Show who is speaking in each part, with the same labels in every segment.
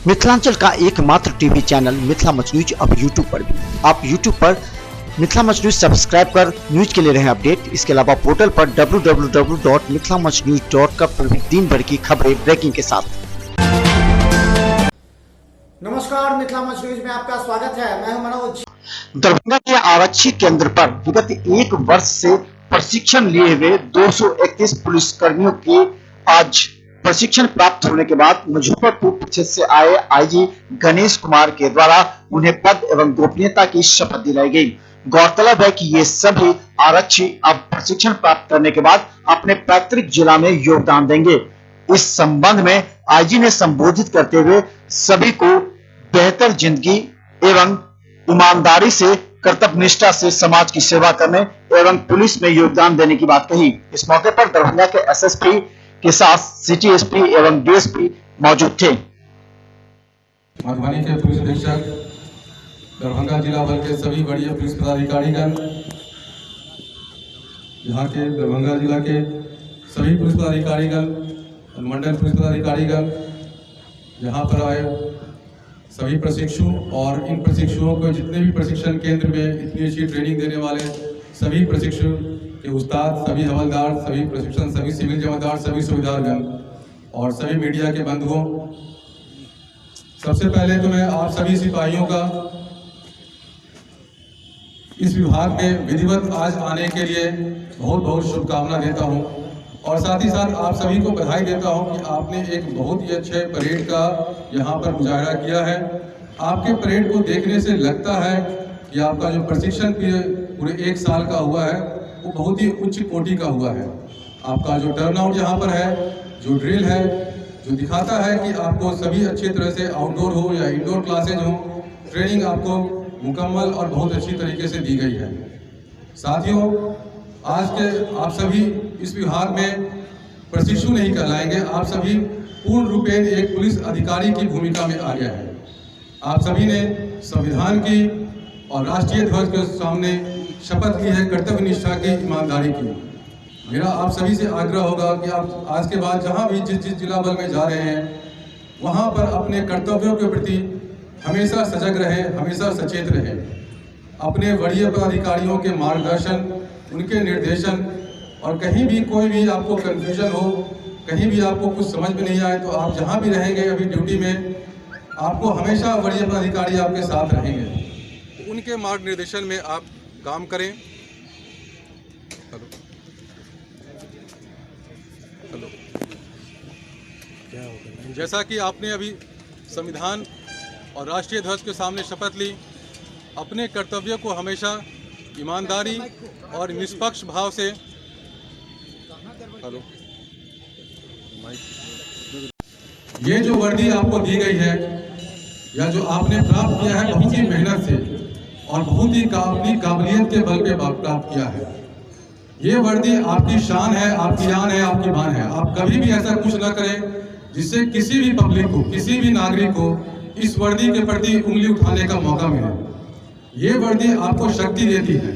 Speaker 1: मिथिलांचल का एकमात्र TV channel Mithila much news अब यूट्यूब पर भी। आप यूट्यूब पर मिथिला मच न्यूज सब्सक्राइब कर न्यूज के लिए रहे अपडेट। इसके अलावा पोर्टल पर www.mithilamachnews.com पर भी दिन भर की खबरें ब्रेकिंग के साथ।
Speaker 2: नमस्कार, मिथिला मच न्यूज में आपका स्वागत है। मैं हूं मनोज।
Speaker 1: दरभंगा के आरक्षी केंद्र पर विगत एक वर्ष से प्रशिक्षण लिए हुए 231 पुलिसकर्मियों के आज प्रशिक्षण प्राप्त होने के बाद मुजफ्फरपुर क्षेत्र से आए आईजी गणेश कुमार के द्वारा उन्हें पद एवं गोपनीयता की शपथ दिलाई गई। गौरतलब है कि ये सभी आरक्षी अब प्रशिक्षण प्राप्त करने के बाद अपने पैतृक जिला में योगदान देंगे। इस संबंध में आईजी ने संबोधित करते हुए सभी को बेहतर जिंदगी एवं ईमानदारी से, कर्तव्य निष्ठा से समाज की सेवा करने एवं पुलिस में योगदान देने की बात कही। इस मौके पर दरभंगा के एसएसपी के साथ सिटी एसपी एवं डीएसपी मौजूद थे।
Speaker 3: मधुबनी के पुलिस अधीक्षक, दरभंगा जिला बल के सभी वरीय पुलिस पदाधिकारीगण, यहाँ के दरभंगा जिला के सभी पुलिस पदाधिकारीगण, मंडल पुलिस पदाधिकारीगण, यहाँ पर आए सभी प्रशिक्षु और इन प्रशिक्षुओं को जितने भी प्रशिक्षण केंद्र में इतनी अच्छी ट्रेनिंग देने वाले सभी प्रशिक्षु के उस्ताद, सभी हवलदार, सभी प्रशिक्षण, सभी सिविल जमादार, सभी सुविधागण और सभी मीडिया के बंधुओं, सबसे पहले तो मैं आप सभी सिपाहियों का इस विभाग में विधिवत आज आने के लिए बहुत बहुत शुभकामना देता हूं और साथ ही साथ आप सभी को बधाई देता हूं कि आपने एक बहुत ही अच्छे परेड का यहाँ पर मुजाहरा किया है। आपके परेड को देखने से लगता है कि आपका जो प्रशिक्षण पूरे एक साल का हुआ है वो बहुत ही उच्च कोटि का हुआ है। आपका जो टर्नआउट यहाँ पर है, जो ड्रिल है, जो दिखाता है कि आपको सभी अच्छी तरह से आउटडोर हो या इंडोर क्लासेज हो, ट्रेनिंग आपको मुकम्मल और बहुत अच्छी तरीके से दी गई है। साथियों, आज के आप सभी इस विभाग में प्रशिक्षु नहीं कहलाएंगे, आप सभी पूर्ण रूपेण एक पुलिस अधिकारी की भूमिका में आ गए हैं। आप सभी ने संविधान की और राष्ट्रीय ध्वज के सामने शपथ ली है कर्तव्य निष्ठा की, ईमानदारी की। मेरा आप सभी से आग्रह होगा कि आप आज के बाद जहां भी जिस जिला बल में जा रहे हैं वहां पर अपने कर्तव्यों के प्रति हमेशा सजग रहें, हमेशा सचेत रहें। अपने वरीय पदाधिकारियों के मार्गदर्शन, उनके निर्देशन और कहीं भी कोई भी आपको कंफ्यूजन हो, कहीं भी आपको कुछ समझ में नहीं आए तो आप जहां भी रहेंगे अभी ड्यूटी में, आपको हमेशा वरीय पदाधिकारी आपके साथ रहेंगे। तो उनके मार्ग निर्देशन में आप काम करें। हेलो, जैसा कि आपने अभी संविधान और राष्ट्रीय ध्वज के सामने शपथ ली, अपने कर्तव्यों को हमेशा ईमानदारी और निष्पक्ष भाव से, हेलो, ये जो वर्दी आपको दी गई है या जो आपने प्राप्त किया है बहुत ही मेहनत से और बहुत ही अपनी काबिलियत के बल पे प्राप्त किया है। ये वर्दी आपकी शान है, आपकी आन है, आपकी मान है। आप कभी भी ऐसा कुछ ना करें जिससे किसी भी पब्लिक को, किसी भी नागरिक को इस वर्दी के प्रति उंगली उठाने का मौका मिले। ये वर्दी आपको शक्ति देती है,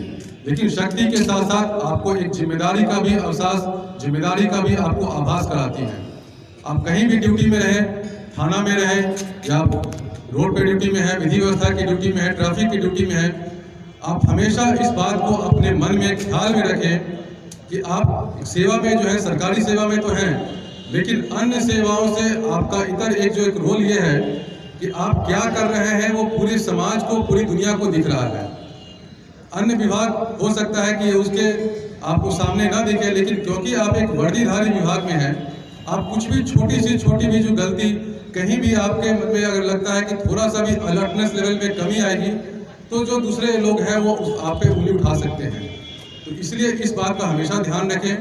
Speaker 3: लेकिन शक्ति के साथ साथ आपको एक जिम्मेदारी का भी एहसास, जिम्मेदारी का भी आपको आभास कराती है। आप कहीं भी ड्यूटी में रहें, थाना में रहें या रोड पे ड्यूटी में है, विधि व्यवस्था की ड्यूटी में है, ट्रैफिक की ड्यूटी में है, आप हमेशा इस बात को अपने मन में ख्याल में रखें कि आप सेवा में जो है, सरकारी सेवा में तो हैं, लेकिन अन्य सेवाओं से आपका इतर एक रोल ये है कि आप क्या कर रहे हैं वो पूरे समाज को, पूरी दुनिया को दिख रहा है। अन्य विभाग हो सकता है कि उसके आपको सामने ना दिखे, लेकिन क्योंकि आप एक वर्दीधारी विभाग में हैं, आप कुछ भी छोटी भी जो गलती कहीं भी आपके मन में अगर लगता है कि थोड़ा सा भी अलर्टनेस लेवल में कमी आएगी तो जो दूसरे लोग हैं वो आप पे उंगली उठा सकते हैं। तो इसलिए इस बात का हमेशा ध्यान रखें।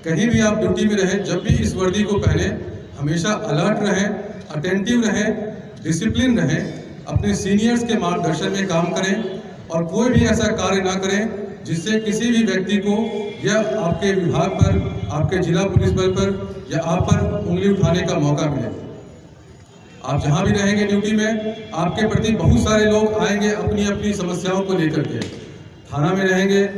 Speaker 3: कहीं भी आप ड्यूटी में रहें, जब भी इस वर्दी को पहने हमेशा अलर्ट रहें, अटेंटिव रहें, डिसिप्लिन रहें, अपने सीनियर्स के मार्गदर्शन में काम करें और कोई भी ऐसा कार्य ना करें जिससे किसी भी व्यक्ति को या आपके विभाग पर, आपके जिला पुलिस बल पर या आप पर उंगली उठाने का मौका मिले। आप जहां भी रहेंगे ड्यूटी में, आपके प्रति बहुत सारे लोग आएंगे अपनी अपनी समस्याओं को लेकर के। थाना में रहेंगे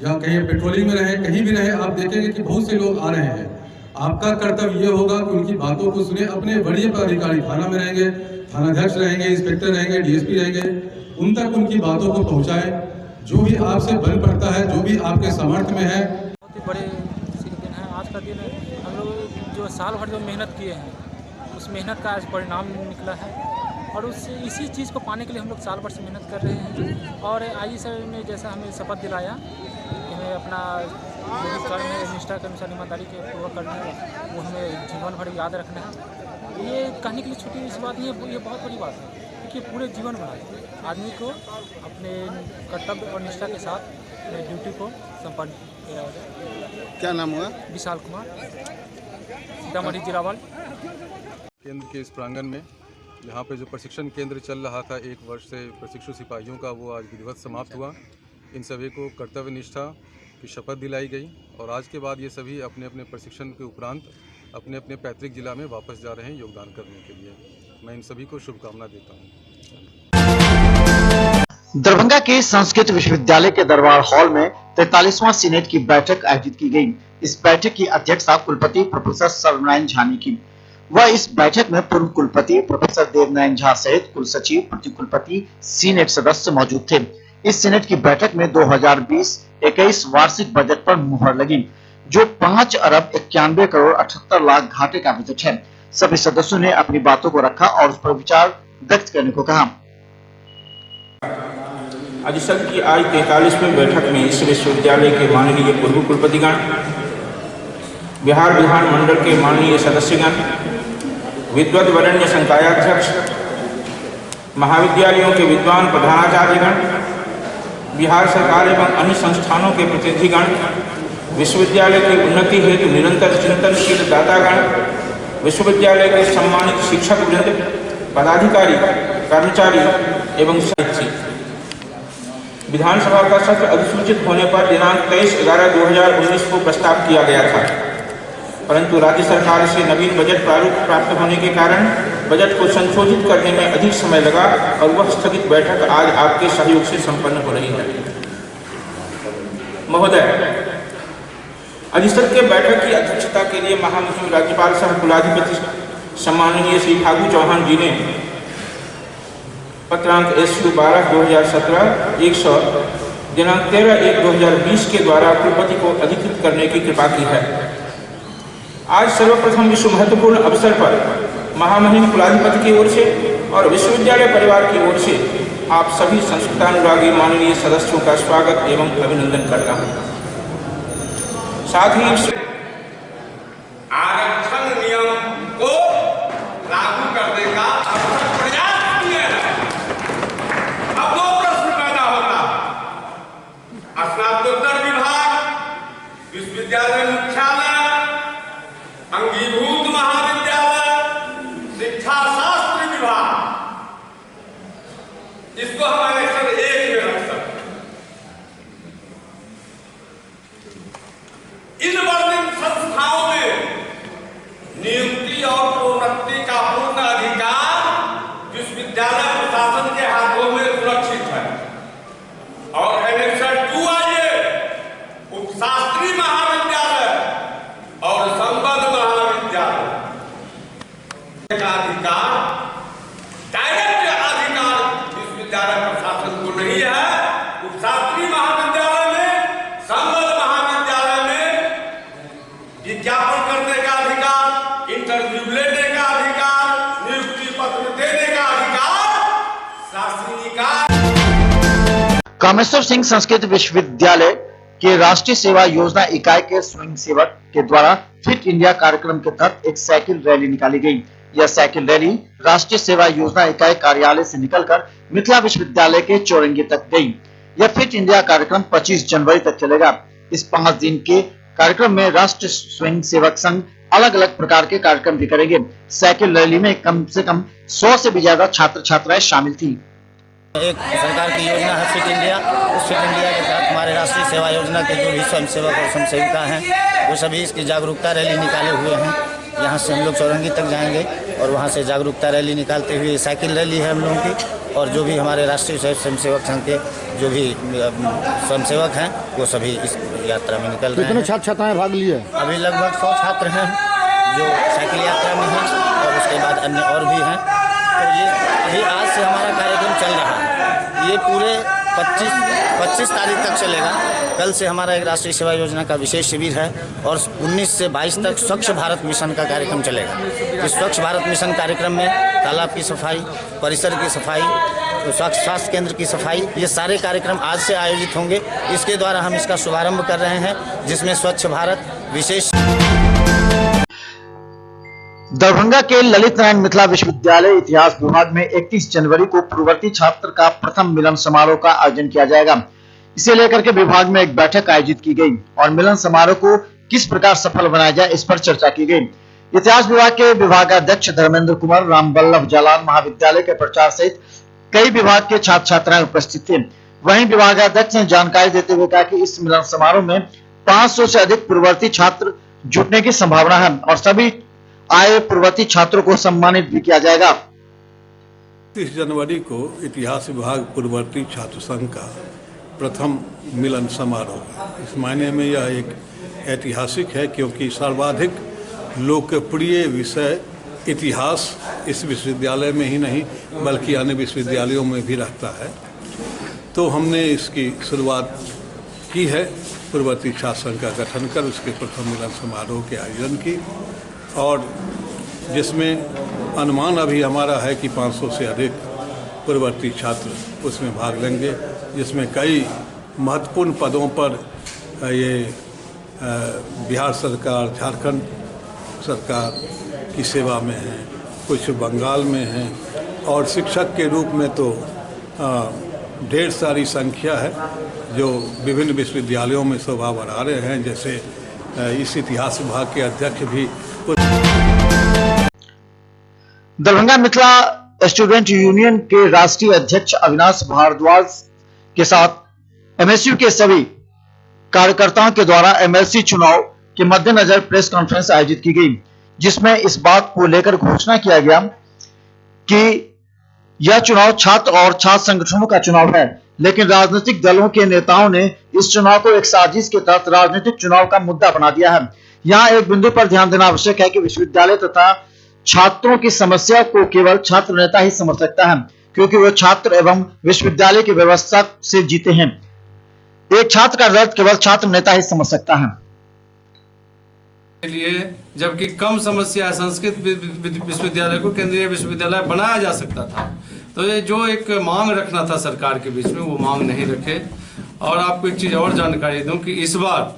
Speaker 3: या कहीं पेट्रोलिंग में रहें, कहीं भी रहें, आप देखेंगे कि बहुत से लोग आ रहे हैं आपका कर्तव्य ये होगा कि उनकी बातों को सुने। अपने वरीय पदाधिकारी थाना में रहेंगे, थानाध्यक्ष रहेंगे, इंस्पेक्टर रहेंगे, डीएसपी रहेंगे, उन तक उनकी बातों को पहुंचाएं। जो भी आपसे बन पड़ता है, जो भी आपके सामर्थ्य में है।
Speaker 4: बहुत ही बड़े खुशी का दिन है आज का दिन। हम लोग जो साल भर जो मेहनत किए हैं, उस मेहनत का आज परिणाम निकला है और उस इसी चीज़ को पाने के लिए हम लोग साल भर से मेहनत कर रहे हैं। और आईजी सर ने जैसा हमें शपथ दिलाया कि हमें अपना जो भी कर्म है निष्ठा के अनुसार ईमानदारी के पूर्वक करना है, वो हमें जीवन भर याद रखना है। ये कहने के लिए छोटी सी बात नहीं है, ये बहुत बड़ी बात है, क्योंकि पूरे जीवन भर आदमी को अपने कर्तव्य और निष्ठा के साथ अपने ड्यूटी को संपन्न किया जाए।
Speaker 5: क्या नाम हुआ?
Speaker 4: विशाल कुमार, सीतामढ़ी जिलावाल।
Speaker 3: केंद्र के इस प्रांगण में यहाँ पे जो प्रशिक्षण केंद्र चल रहा था 1 वर्ष से प्रशिक्षु सिपाहियों का, वो आज विधिवत समाप्त हुआ। इन सभी को कर्तव्य निष्ठा की शपथ दिलाई गई और आज के बाद ये सभी अपने अपने प्रशिक्षण के उपरांत अपने अपने पैतृक जिला में वापस जा रहे हैं योगदान करने के लिए। मैं इन सभी को शुभकामना देता हूँ।
Speaker 1: दरभंगा के संस्कृत विश्वविद्यालय के दरबार हॉल में 43वां सीनेट की बैठक आयोजित की गई। इस बैठक की अध्यक्षता कुलपति प्रोफेसर सर्वनारायण झा ने की। वह इस बैठक में पूर्व कुलपति प्रोफेसर देवनारायण झा सहित कुल सचिव, प्रति कुलपति, सीनेट सदस्य मौजूद थे। इस सीनेट की बैठक में 2020-21 वार्षिक बजट पर मुहर लगी, जो 5 अरब 91 करोड़ 78 लाख घाटे का बजट है। सभी सदस्यों ने अपनी बातों को रखा और उस पर विचार व्यक्त करने को कहा।
Speaker 6: अधिसद की आज 43वीं बैठक में इस विश्वविद्यालय के माननीय पूर्व कुलपतिगण, बिहार विधानमंडल के माननीय सदस्यगण, विद्वत वरेण्य संकायाध्यक्ष, महाविद्यालयों के विद्वान प्रधानाचार्यगण, बिहार सरकार एवं अन्य संस्थानों के प्रतिनिधिगण, विश्वविद्यालय की उन्नति हेतु निरंतर चिंतनशील दातागण, विश्वविद्यालय के सम्मानित शिक्षक वृंद, पदाधिकारी, कर्मचारी एवं साहित्य। विधानसभा का सत्र अधिसूचित होने पर दिनांक 23/11/2019 को प्रस्ताव किया गया था, परंतु राज्य सरकार से नवीन बजट प्रारूप प्राप्त होने के कारण बजट को संशोधित करने में अधिक समय लगा और वह स्थगित बैठक आज आपके सहयोग से संपन्न हो रही है। महोदय, अधिसद के बैठक की अध्यक्षता के लिए महामहिम राज्यपाल सह कुलाधिपति सम्माननीय श्री फागू चौहान जी ने पत्रांक SU 12/2017 100 दिनांक 13/1/2020 के द्वारा कुलपति को अधिकृत करने की कृपा की है। आज सर्वप्रथम विश्व महत्वपूर्ण अवसर पर महामहिम कुलाधिपति की ओर से और विश्वविद्यालय परिवार की ओर से आप सभी संस्कृतानुरागी माननीय सदस्यों का स्वागत एवं अभिनंदन करता हूँ। साथ ही
Speaker 7: आरक्षण नियम को लागू करने का प्रयास किए हैं। अब 2 प्रश्न पैदा होता, स्नातकोत्तर विभाग, विश्वविद्यालय मुख्यालय, अंगीभूत महाविद्यालय, शिक्षा शास्त्र विभाग, इसको हम आरक्षण 1 में रख सकते। इन वर्णित संस्थाओं में नियुक्ति और प्रोन्नति का पूर्ण अधिकार विश्वविद्यालय प्रशासन के हाथों में सुरक्षित है और एनेक्सर 2 आइए उपशास्त्री महाविद्यालय और संबद्ध महाविद्यालय का अधिकार, डायरेक्ट अधिकार विश्वविद्यालय प्रशासन को नहीं है। उपशास्त्री महाविद्यालय में, संबद्ध महाविद्यालय में विज्ञापन करने का अधिकार, इंटरव्यू लेने का अधिकार, नियुक्ति पत्र देने का अधिकार शासकीय निकाय।
Speaker 1: कामेश्वर सिंह संस्कृत विश्वविद्यालय के राष्ट्रीय सेवा योजना इकाई के स्वयं सेवक के द्वारा फिट इंडिया कार्यक्रम के तहत एक साइकिल रैली निकाली गई। यह साइकिल रैली राष्ट्रीय सेवा योजना इकाई कार्यालय से निकलकर मिथिला विश्वविद्यालय के चौरंगी तक गई। यह फिट इंडिया कार्यक्रम 25 जनवरी तक चलेगा। इस 5 दिन के कार्यक्रम में राष्ट्रीय स्वयं सेवक संघ अलग अलग प्रकार के कार्यक्रम भी करेंगे। साइकिल रैली में कम से कम 100 से भी ज्यादा छात्र छात्राएं शामिल थी।
Speaker 8: एक सरकार की योजना है फिट इंडिया। उस फिट इंडिया के तहत हमारे राष्ट्रीय सेवा योजना के जो भी स्वयंसेवक और स्वयंसेविका हैं, वो सभी इसकी जागरूकता रैली निकाले हुए हैं। यहाँ से हम लोग चौरंगी तक जाएंगे और वहाँ से जागरूकता रैली निकालते हुए साइकिल रैली है हम लोगों की, और जो भी हमारे राष्ट्रीय स्वयंसेवक संघ के जो भी स्वयंसेवक हैं वो सभी इस यात्रा में निकल रहे हैं।
Speaker 5: कितने छात्र छात्राएं भाग लिए?
Speaker 8: अभी लगभग 100 छात्र हैं। जो साइकिल यात्रा में हैं और उसके बाद अन्य और भी हैं। तो ये अभी आज से हमारा कार्यक्रम चल रहा है। ये पूरे 25 तारीख तक चलेगा। कल से हमारा एक राष्ट्रीय सेवा योजना का विशेष शिविर है और 19 से 22 तक स्वच्छ भारत मिशन का कार्यक्रम चलेगा। इस स्वच्छ भारत मिशन कार्यक्रम में तालाब की सफाई, परिसर की सफाई, स्वास्थ्य केंद्र की सफाई, ये सारे कार्यक्रम आज से आयोजित होंगे। इसके द्वारा हम इसका शुभारंभ कर रहे हैं, जिसमें स्वच्छ भारत विशेष।
Speaker 1: दरभंगा के ललित नारायण मिथिला विश्वविद्यालय इतिहास विभाग में 31 जनवरी को पूर्ववर्ती छात्र का प्रथम मिलन समारोह का आयोजन किया जाएगा। इसे लेकर के विभाग में एक बैठक आयोजित की गई और मिलन समारोह को किस प्रकार सफल बनाया जाए इस पर चर्चा की गई। इतिहास विभाग के विभागाध्यक्ष धर्मेंद्र कुमार, रामवल्लभ जालान महाविद्यालय के प्राचार्य सहित कई विभाग के छात्र छात्राएं उपस्थित थे। वहीं विभागाध्यक्ष ने जानकारी देते हुए कहा कि इस मिलन समारोह में 500 से अधिक पूर्ववर्ती छात्र जुटने की संभावना है और सभी आए पूर्ववर्ती छात्रों को सम्मानित भी किया जाएगा।
Speaker 5: 30 जनवरी को इतिहास विभाग पूर्ववर्ती छात्र संघ का प्रथम मिलन समारोह। इस मायने में यह एक ऐतिहासिक है क्योंकि सर्वाधिक लोकप्रिय विषय इतिहास इस विश्वविद्यालय में ही नहीं बल्कि अन्य विश्वविद्यालयों में भी रहता है। तो हमने इसकी शुरुआत की है पूर्ववर्ती छात्र संघ का गठन कर उसके प्रथम मिलन समारोह के आयोजन की, और जिसमें अनुमान अभी हमारा है कि 500 से अधिक पूर्ववर्ती छात्र उसमें भाग लेंगे, जिसमें कई महत्वपूर्ण पदों पर ये बिहार सरकार, झारखंड सरकार की सेवा में हैं, कुछ बंगाल में हैं और शिक्षक के रूप में तो ढेर सारी संख्या है जो विभिन्न विश्वविद्यालयों में शोभा बढ़ा रहे हैं। जैसे इस इतिहास विभाग के अध्यक्ष भी।
Speaker 1: दरभंगा मिथिला स्टूडेंट यूनियन के राष्ट्रीय अध्यक्ष अविनाश भारद्वाज के साथ एमएसयू के सभी कार्यकर्ताओं के द्वारा एमएलसी चुनाव के मद्देनजर प्रेस कॉन्फ्रेंस आयोजित की गई, जिसमें इस बात को लेकर घोषणा किया गया कि यह चुनाव छात्र और छात्र संगठनों का चुनाव है, लेकिन राजनीतिक दलों के नेताओं ने इस चुनाव को एक साजिश के तहत राजनीतिक चुनाव का मुद्दा बना दिया है। यहाँ एक बिंदु पर ध्यान देना आवश्यक है कि विश्वविद्यालय तथा छात्रों की समस्या को केवल छात्र नेता ही समझ सकता है, क्योंकि वे छात्र एवं विश्वविद्यालय की व्यवस्था से जीते हैं। एक छात्र का दर्द केवल छात्र नेता ही समझ सकता है।
Speaker 9: लिए जबकि कम समस्या संस्कृत विश्वविद्यालय को केंद्रीय विश्वविद्यालय बनाया जा सकता था, तो ये जो एक मांग रखना था सरकार के बीच में वो मांग नहीं रखे। और आपको एक चीज़ और जानकारी दूं कि इस बार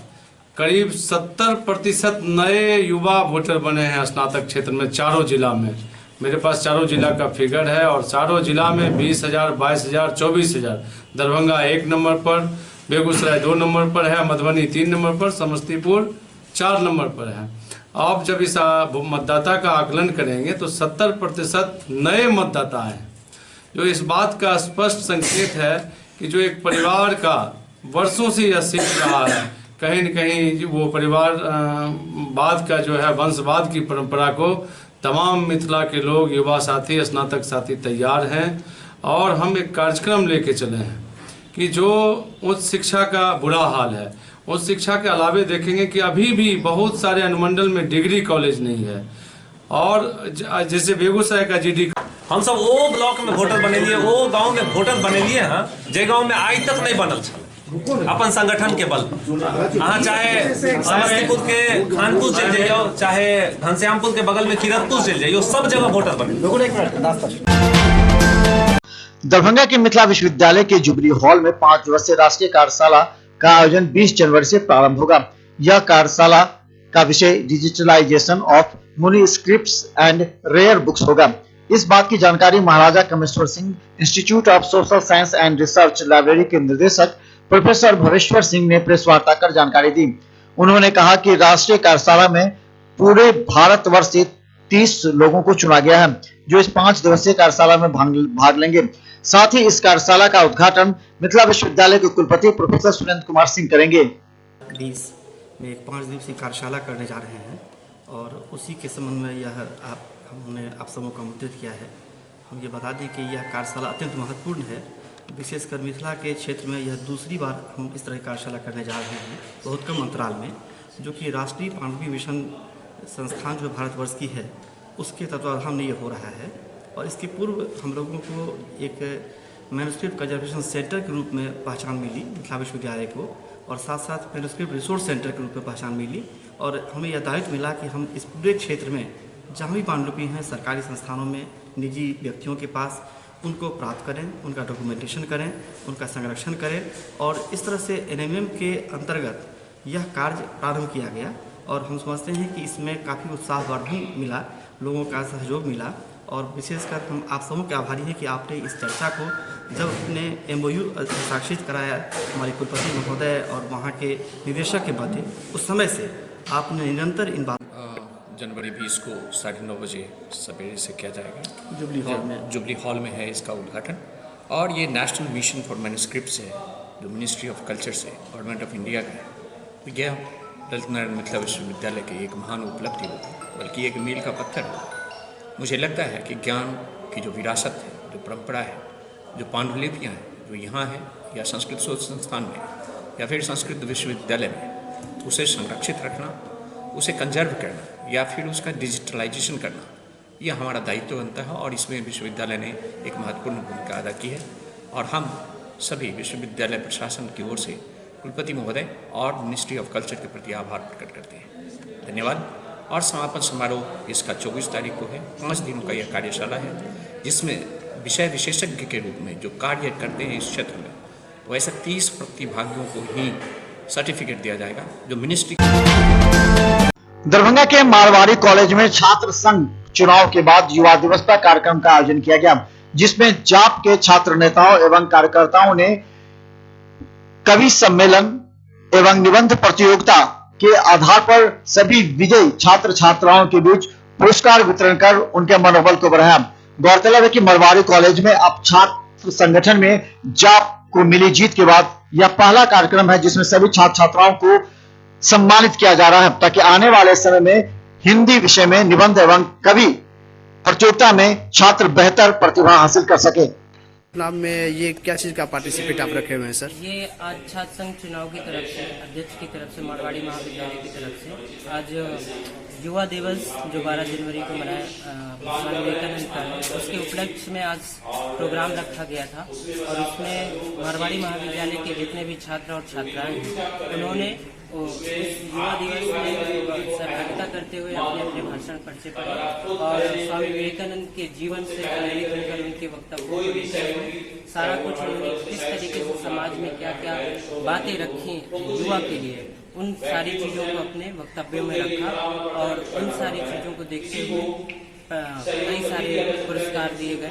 Speaker 9: करीब 70% नए युवा वोटर बने हैं स्नातक क्षेत्र में, चारों जिला में। मेरे पास चारों जिला का फिगर है और चारों जिला में 20,000, 22,000, 24,000। दरभंगा 1 नंबर पर, बेगूसराय 2 नंबर पर है, मधुबनी 3 नंबर पर, समस्तीपुर 4 नंबर पर है। आप जब इस मतदाता का आकलन करेंगे तो 70% नए मतदाता हैं, जो इस बात का स्पष्ट संकेत है कि जो एक परिवार का वर्षों से यह सीख रहा है, कहीं न कहीं वो परिवार बाद का जो है वंशवाद की परंपरा को तमाम मिथिला के लोग, युवा साथी, स्नातक साथी तैयार हैं। और हम एक कार्यक्रम लेके चले हैं कि जो उच्च शिक्षा का बुरा हाल है, उस शिक्षा के अलावे देखेंगे कि अभी भी बहुत सारे अनुमंडल में डिग्री कॉलेज नहीं है। और जैसे बेगूसराय का जीडी,
Speaker 10: हम सब वो ब्लॉक में वोटर बने लिए, वो गांव में वोटर बने लिए हैं जे गांव में आज तक नहीं बनल छल अपन संगठन के बल। अहाँ चाहे समस्तीपुर के खानपुर चल जाइयो, चाहे घनश्यामपुर के बगल में किरतपुर चल जाइयो, सब जगह वोटर बने।
Speaker 1: दरभंगा के मिथिला विश्वविद्यालय के जुबली हॉल में 5 दिवसीय राष्ट्रीय कार्यशाला का आयोजन 20 जनवरी से प्रारंभ होगा। यह कार्यशाला का विषय digitalization of manuscripts and rare books होगा। इस बात की जानकारी Maharaja Kameshwar Singh institute of social science and research library के निदेशक प्रोफेसर भवेश्वर सिंह ने प्रेस वार्ता कर जानकारी दी। उन्होंने कहा कि राष्ट्रीय कार्यशाला में पूरे भारतवर्ष से 30 लोगों को चुना गया है, जो इस 5 दिवसीय कार्यशाला में भाग लेंगे। साथ ही इस कार्यशाला का उद्घाटन मिथिला विश्वविद्यालय के कुलपति प्रोफेसर सुरेंद्र कुमार सिंह करेंगे।
Speaker 11: 20 में एक 5 दिवसीय कार्यशाला करने जा रहे हैं और उसी के संबंध में यह हमने आप सबों को आमंत्रित किया है। हम ये बता दें कि यह कार्यशाला अत्यंत महत्वपूर्ण है, विशेषकर मिथिला के क्षेत्र में यह दूसरी बार हम इस तरह की कार्यशाला करने जा रहे हैं बहुत कम अंतराल में, जो कि राष्ट्रीय पांडवी मिशन संस्थान जो भारतवर्ष की है उसके तत्वाधान में ये हो रहा है। और इसके पूर्व हम लोगों को एक मैन्युस्क्रिप्ट कंजर्वेशन सेंटर के रूप में पहचान मिली मिथिला विश्वविद्यालय को, और साथ साथ मैन्युस्क्रिप्ट रिसोर्स सेंटर के रूप में पहचान मिली। और हमें यह दायित्व मिला कि हम इस पूरे क्षेत्र में जहाँ भी पांडुलिपि हैं सरकारी संस्थानों में, निजी व्यक्तियों के पास, उनको प्राप्त करें, उनका डॉक्यूमेंटेशन करें, उनका संरक्षण करें। और इस तरह से NMM के अंतर्गत यह कार्य प्रारंभ किया गया। और हम समझते हैं कि इसमें काफ़ी उत्साहवर्धन मिला, लोगों का सहयोग मिला। और विशेषकर हम आप सबों के आभारी हैं कि आपने इस चर्चा को जब अपने MOU हस्ताक्षरित कराया हमारे कुलपति महोदय और वहाँ के निदेशक के मध्य, उस समय से आपने निरंतर इन बात
Speaker 12: जनवरी 20 को 9:30 बजे सवेरे से किया जाएगा
Speaker 11: जुबली
Speaker 12: हॉल में है इसका उद्घाटन। और ये नेशनल मिशन फॉर मैन्युस्क्रिप्ट्स है जो मिनिस्ट्री ऑफ कल्चर से गवर्नमेंट ऑफ इंडिया का है। यह ललित नारायण मिथिला विश्वविद्यालय की एक महान उपलब्धि होगी, बल्कि एक मील का पत्थर होगा। मुझे लगता है कि ज्ञान की जो विरासत है, जो परंपरा है, जो पांडुलिपियाँ हैं, जो यहाँ है या संस्कृत शोध संस्थान में या फिर संस्कृत विश्वविद्यालय में, उसे संरक्षित रखना, उसे कंजर्व करना या फिर उसका डिजिटलाइजेशन करना, यह हमारा दायित्व बनता है। और इसमें विश्वविद्यालय ने एक महत्वपूर्ण भूमिका अदा की है। और हम सभी विश्वविद्यालय प्रशासन की ओर से कुलपति महोदय और मिनिस्ट्री ऑफ कल्चर के प्रति आभार प्रकट करते हैं। धन्यवाद। और समापन समारोह इसका 24 तारीख को है। 5 दिनों का यह कार्यशाला है, जिसमें विषय विशेषज्ञ के रूप में जो कार्य करते हैं इस क्षेत्र में, वैसे 30 प्रतिभागियों को ही सर्टिफिकेट दिया जाएगा जो मिनिस्ट्री।
Speaker 1: दरभंगा के मारवाड़ी कॉलेज में छात्र संघ चुनाव के बाद युवा दिवस पर कार्यक्रम का आयोजन किया गया, जिसमें जाप के छात्र नेताओं एवं कार्यकर्ताओं ने कवि सम्मेलन एवं निबंध प्रतियोगिता के आधार पर सभी विजयी छात्र छात्राओं के बीच पुरस्कार वितरण कर उनके मनोबल को बढ़ाया। गौरतलब है कि मारवाड़ी कॉलेज में अब छात्र संगठन में जाप को मिली जीत के बाद यह पहला कार्यक्रम है जिसमें सभी छात्र छात्राओं को सम्मानित किया जा रहा है, ताकि आने वाले समय में हिंदी विषय में निबंध एवं कवि प्रतियोगिता में छात्र बेहतर प्रतिभा हासिल कर सके।
Speaker 13: नाम में ये क्या चीज़ का पार्टिसिपेट आप रखे हुए हैं सर?
Speaker 14: ये आज छात्र संघ चुनाव की तरफ से, अध्यक्ष की तरफ से, मारवाड़ी महाविद्यालय की तरफ से आज युवा दिवस जो 12 जनवरी को मनाया स्वामी विवेकानंद का है, उसके उपलक्ष्य में आज प्रोग्राम रखा गया था। और उसमें मारवाड़ी महाविद्यालय के जितने भी छात्र और छात्राएं हैं, उन्होंने इस युवा दिवस में सहभागिता करते हुए अपने अपने भाषण पर्चे पढ़े और स्वामी विवेकानंद के जीवन से प्रेरित होकर उनके वक्तव्यों को देखते हुए सारा कुछ उन्होंने किस तरीके से समाज में क्या क्या बातें रखी युवा के लिए, उन सारी चीज़ों को अपने वक्तव्यों में रखा। और उन सारी चीज़ों को देखते हुए कई सारे पुरस्कार दिए गए,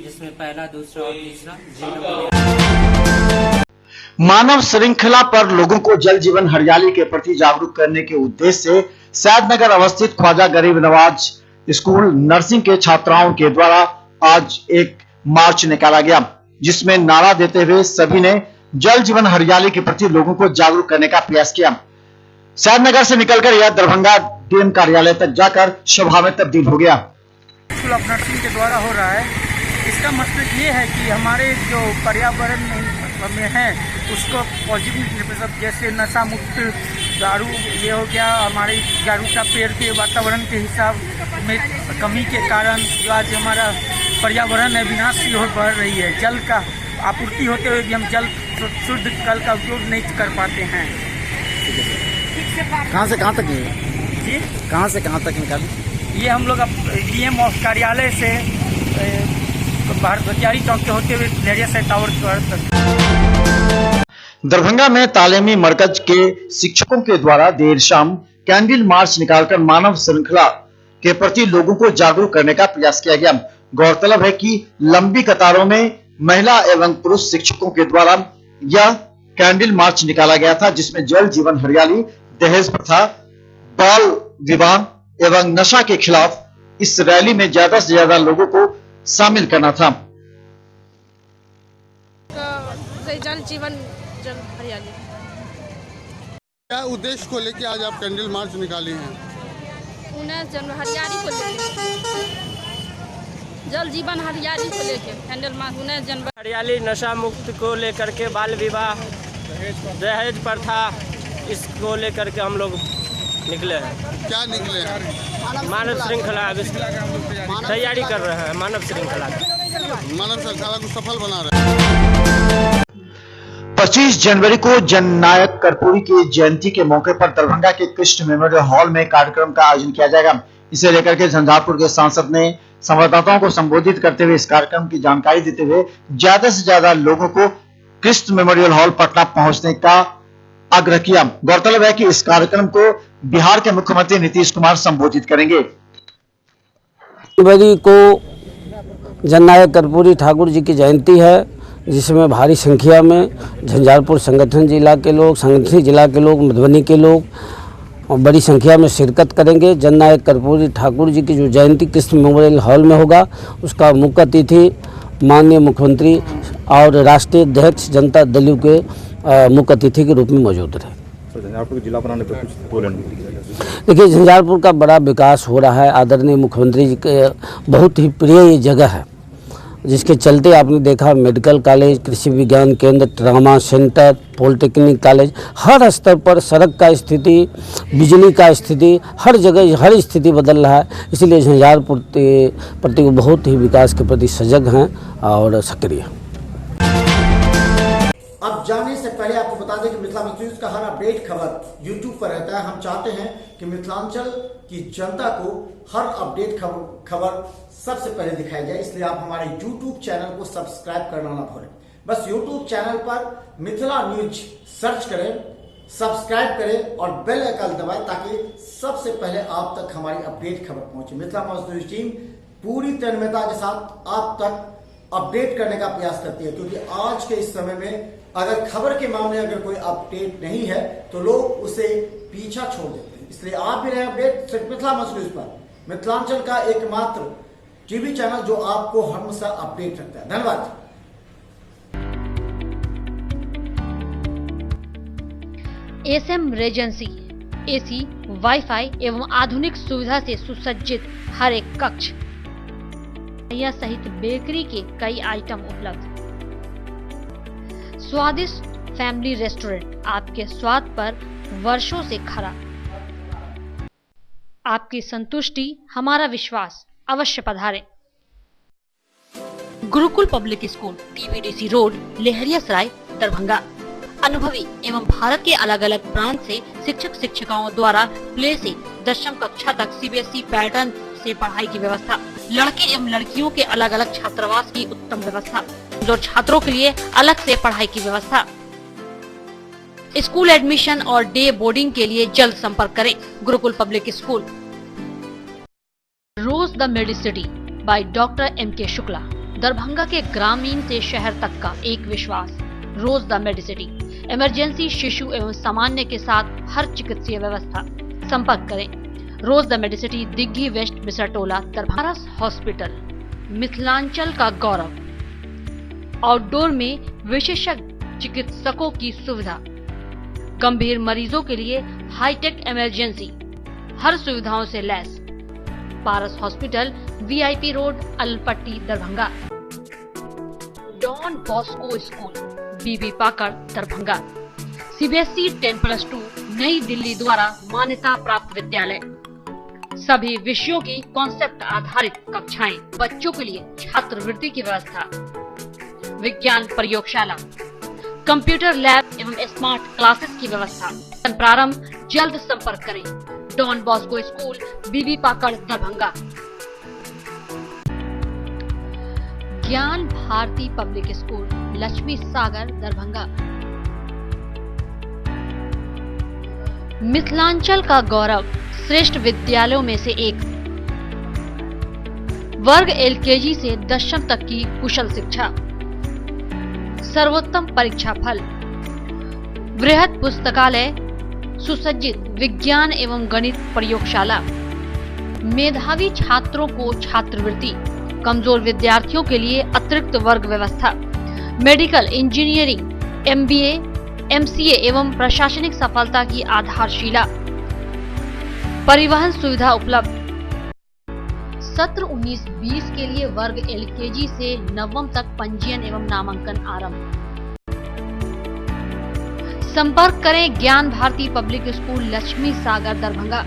Speaker 14: जिसमें पहला, दूसरा और तीसरा।
Speaker 1: मानव श्रृंखला पर लोगों को जल जीवन हरियाली के प्रति जागरूक करने के उद्देश्य से सैदनगर अवस्थित ख्वाजा गरीब नवाज स्कूल नर्सिंग के छात्राओं के द्वारा आज एक मार्च निकाला गया, जिसमें नारा देते हुए सभी ने जल जीवन हरियाली के प्रति लोगों को जागरूक करने का प्रयास किया। सैदनगर से निकलकर यह दरभंगा डीएम कार्यालय तक जाकर सभा में तब्दील हो गया।
Speaker 15: स्कूल ऑफ नर्सिंग के द्वारा हो रहा है। इसका मतलब ये है कि हमारे जो पर्यावरण में है उसको पॉजिटिव, जैसे नशा मुक्त दारू ये हो गया, हमारे जागरूकता पेड़ के वातावरण के हिसाब में कमी के कारण जो आज हमारा पर्यावरण है विनाश की ओर बढ़ रही है। जल का आपूर्ति होते हुए भी हम जल शुद्ध जल का उपयोग नहीं कर पाते हैं।
Speaker 13: कहाँ से कहाँ तक जी? कहाँ से कहाँ तक निकाली?
Speaker 15: ये हम लोग डीएम कार्यालय से भारत चौक के होते हुए लेरिया से टावर तक।
Speaker 1: दरभंगा में तालीमी मरकज के शिक्षकों के द्वारा देर शाम कैंडल मार्च निकालकर मानव श्रृंखला के प्रति लोगों को जागरूक करने का प्रयास किया गया। गौरतलब है कि लंबी कतारों में महिला एवं पुरुष शिक्षकों के द्वारा यह कैंडल मार्च निकाला गया था, जिसमें जल जीवन हरियाली, दहेज प्रथा, बाल विवाह एवं नशा के खिलाफ इस रैली में ज्यादा से ज्यादा लोगों को शामिल करना था।
Speaker 16: जल जीवन जल हरियाली,
Speaker 17: क्या उद्देश्य को लेकर आज आप कैंडल मार्च निकाली हैं?
Speaker 16: 19 जनवरी हरियाली को लेकर, जल जीवन हरियाली को लेकर कैंडल मार्च 19 जनवरी।
Speaker 18: हरियाली, नशा मुक्त को लेकर के, बाल विवाह, दहेज प्रथा, इसको लेकर के हम लोग निकले हैं।
Speaker 17: क्या निकले हैं?
Speaker 18: मानव श्रृंखला तैयारी कर रहे हैं। मानव श्रृंखला
Speaker 17: को सफल बना रहे हैं।
Speaker 1: 25 जनवरी को जननायक कर्पूरी की जयंती के मौके पर दरभंगा के कृष्ण मेमोरियल हॉल में कार्यक्रम का आयोजन किया जाएगा। इसे लेकर के झंझारपुर के सांसद ने संवाददाताओं को संबोधित करते हुए इस कार्यक्रम की जानकारी देते हुए ज्यादा से ज्यादा लोगों को कृष्ण मेमोरियल हॉल पटना पहुंचने का आग्रह किया। गौरतलब है कि इस कार्यक्रम को बिहार के मुख्यमंत्री नीतीश कुमार संबोधित करेंगे।
Speaker 19: जनवरी को जननायक कर्पूरी ठाकुर जी की जयंती है, जिसमें भारी संख्या में झंझारपुर संगठन जिला के लोग, संगठन जिला के लोग, मधुबनी के लोग और बड़ी संख्या में शिरकत करेंगे। जननायक कर्पूरी ठाकुर जी की जो जयंती कृष्ण मेमोरियल हॉल में होगा, उसका मुख्य अतिथि माननीय मुख्यमंत्री और राष्ट्रीय अध्यक्ष जनता दल के मुख्य अतिथि के रूप में मौजूद रहे।
Speaker 20: झंझारपुर जिला बनाने पर कुछ बोलन।
Speaker 19: देखिए, झंझारपुर का बड़ा विकास हो रहा है। आदरणीय मुख्यमंत्री जी के बहुत ही प्रिय ये जगह है, जिसके चलते आपने देखा मेडिकल कॉलेज, कृषि विज्ञान केंद्र, ट्रामा सेंटर, पॉलिटेक्निक कॉलेज, हर स्तर पर सड़क का स्थिति, बिजली का स्थिति, हर जगह हर स्थिति बदल रहा है। इसलिए झंझारपुर प्रति बहुत ही विकास के प्रति सजग हैं और सक्रिय।
Speaker 2: अब जानने से पहले आपको बता दें कि मिथिला न्यूज का हर अपडेट खबर यूट्यूब पर रहता है। हम चाहते हैं कि मिथिलांचल की जनता को हर अपडेट खबर सबसे पहले दिखाई जाए, इसलिए आप हमारे यूट्यूब चैनल को सब्सक्राइब करना ना भूलें। बस यूट्यूब चैनल पर मिथिला न्यूज सर्च करें, सब्सक्राइब करें और बेल आइकन दबाएं, ताकि सबसे पहले आप तक हमारी अपडेट खबर पहुंचे। मिथिला न्यूज टीम पूरी तन्मयता के साथ आप तक अपडेट करने का प्रयास करती है, क्योंकि आज के इस समय में अगर खबर के मामले अगर कोई अपडेट नहीं है तो लोग उसे पीछा छोड़ देते हैं। इसलिए आप भी रहे अपडेट सिर्फ मिथिला न्यूज पर, मिथिलांचल का एकमात्र टीवी चैनल जो आपको हमेशा अपडेट रखता है। धन्यवाद।
Speaker 21: एसएम रेजेंसी एसी, वाईफाई एवं आधुनिक सुविधा से सुसज्जित हर एक कक्ष सहित बेकरी के कई आइटम उपलब्ध। स्वादिष्ट फैमिली रेस्टोरेंट आपके स्वाद पर वर्षों से खरा। आपकी संतुष्टि हमारा विश्वास, अवश्य पधारें। Gurukul public school, TBDC road, Laheriasarai, Darbhanga. अनुभवी एवं भारत के अलग अलग प्रांत से शिक्षक शिक्षिकाओं द्वारा प्ले से 10वीं कक्षा तक सीबीएसई पैटर्न से पढ़ाई की व्यवस्था। लड़के एवं लड़कियों के अलग अलग छात्रावास की उत्तम व्यवस्था, जो छात्रों के लिए अलग से पढ़ाई की व्यवस्था। स्कूल एडमिशन और डे बोर्डिंग के लिए जल्द संपर्क करें। Gurukul public school. Rose the Medicity by doctor M K. Shukla, Darbhanga के ग्रामीण से शहर तक का एक विश्वास। रोज द मेडिसिटी, इमरजेंसी, शिशु एवं सामान्य के साथ हर चिकित्सीय व्यवस्था। संपर्क करें। Rose the Medicity, Digghi west, Bisartola, Darbhanga. Hospital, Mithilanchal का गौरव। आउटडोर में विशेषज्ञ चिकित्सकों की सुविधा। गंभीर मरीजों के लिए हाईटेक इमरजेंसी, हर सुविधाओं से लैस। Paras hospital, VIP road, Alalpatti, Darbhanga. Don Bosco school, Bibi Pakar, Darbhanga. CBSE 10+2 New Delhi द्वारा मान्यता प्राप्त विद्यालय। सभी विषयों की कॉन्सेप्ट आधारित कक्षाएं। बच्चों के लिए छात्रवृत्ति की व्यवस्था। विज्ञान प्रयोगशाला, कंप्यूटर लैब एवं स्मार्ट क्लासेस की व्यवस्था। प्रारंभ, जल्द संपर्क करें। Don Bosco school, Bibi Pakar, Darbhanga. ज्ञान भारती पब्लिक स्कूल, लक्ष्मी सागर, दरभंगा। मिथिलांचल का गौरव, श्रेष्ठ विद्यालयों में से एक। वर्ग एलकेजी से 10वीं तक की कुशल शिक्षा। सर्वोत्तम परीक्षा फल। वृहद पुस्तकालय, सुसज्जित विज्ञान एवं गणित प्रयोगशाला। मेधावी छात्रों को छात्रवृत्ति। कमजोर विद्यार्थियों के लिए अतिरिक्त वर्ग व्यवस्था। मेडिकल, इंजीनियरिंग, एमबीए, एमसीए एवं प्रशासनिक सफलता की आधारशिला। परिवहन सुविधा उपलब्ध। सत्र 19-20 के लिए वर्ग एलकेजी से 9वीं तक पंजीयन एवं नामांकन आरंभ। संपर्क करें ज्ञान भारती पब्लिक स्कूल लक्ष्मी सागर दरभंगा।